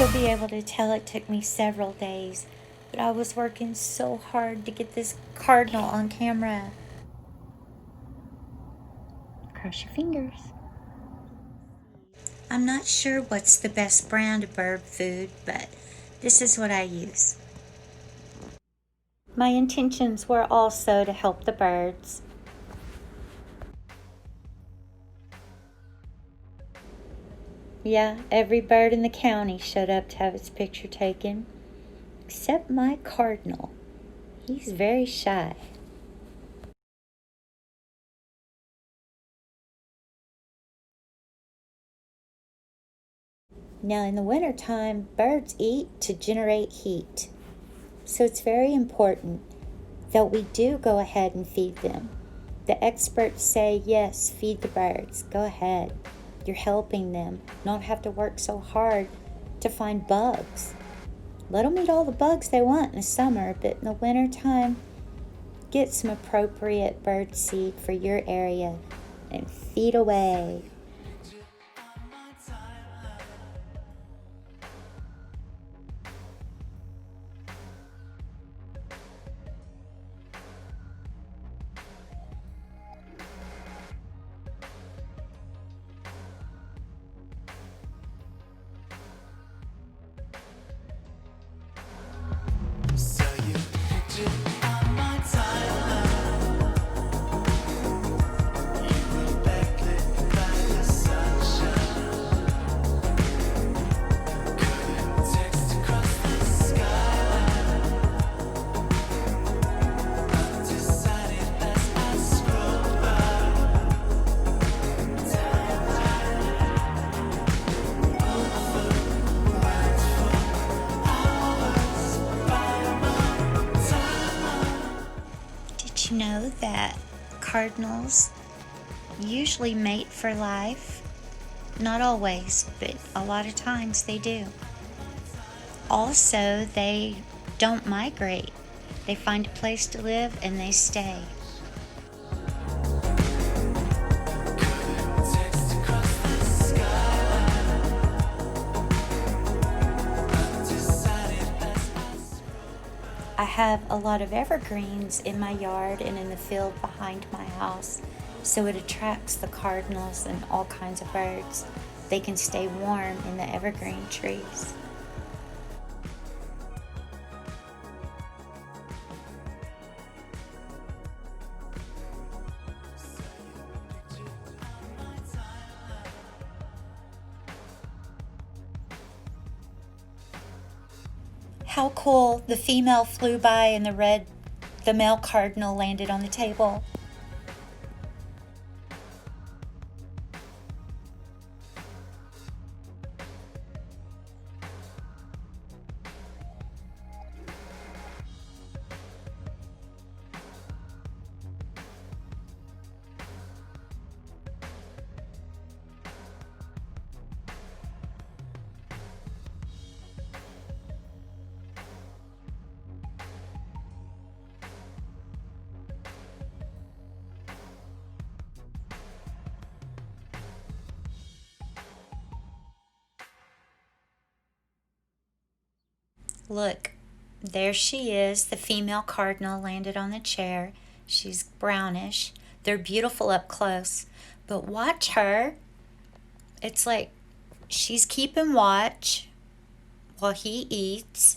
You'll be able to tell it took me several days, but I was working so hard to get this cardinal on camera. Cross your fingers. I'm not sure what's the best brand of bird food, but this is what I use. My intentions were also to help the birds. Yeah, every bird in the county showed up to have its picture taken, except my cardinal. He's very shy. Now in the wintertime, birds eat to generate heat. So it's very important that we do go ahead and feed them. The experts say, yes, feed the birds. Go ahead. You're helping them not have to work so hard to find bugs. Let them eat all the bugs they want in the summer, but in the wintertime, get some appropriate bird seed for your area and feed away. Did you know that cardinals usually mate for life? Not always, but a lot of times they do. Also, they don't migrate. They find a place to live and they stay. I have a lot of evergreens in my yard and in the field behind my house, so it attracts the cardinals and all kinds of birds. They can stay warm in the evergreen trees. How cool, the female flew by and the male cardinal landed on the table. Look, there she is. The female cardinal landed on the chair. She's brownish. They're beautiful up close. But watch her. It's like she's keeping watch while he eats.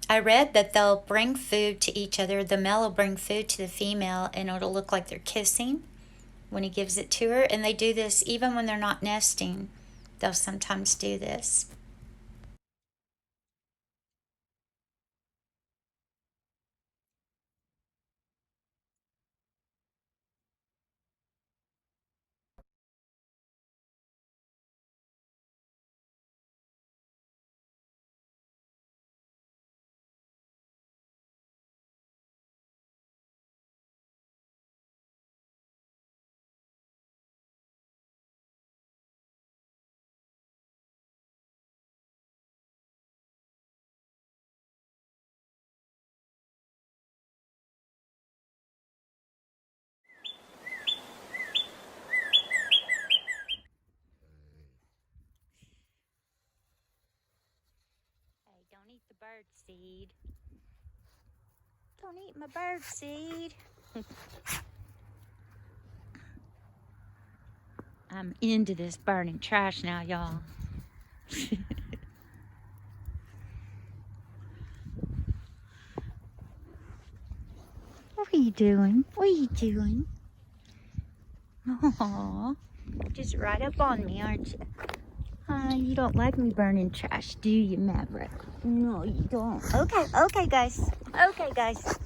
I read that they'll bring food to each other. The male will bring food to the female, and it'll look like they're kissing when he gives it to her. And they do this even when they're not nesting. They'll sometimes do this. the bird seed. Don't eat my bird seed. I'm into this burning trash now, y'all. What are you doing? What are you doing? Aww. Just right up on me, aren't you? You don't like me burning trash, do you, Maverick? No, you don't. Okay, guys. Okay, guys.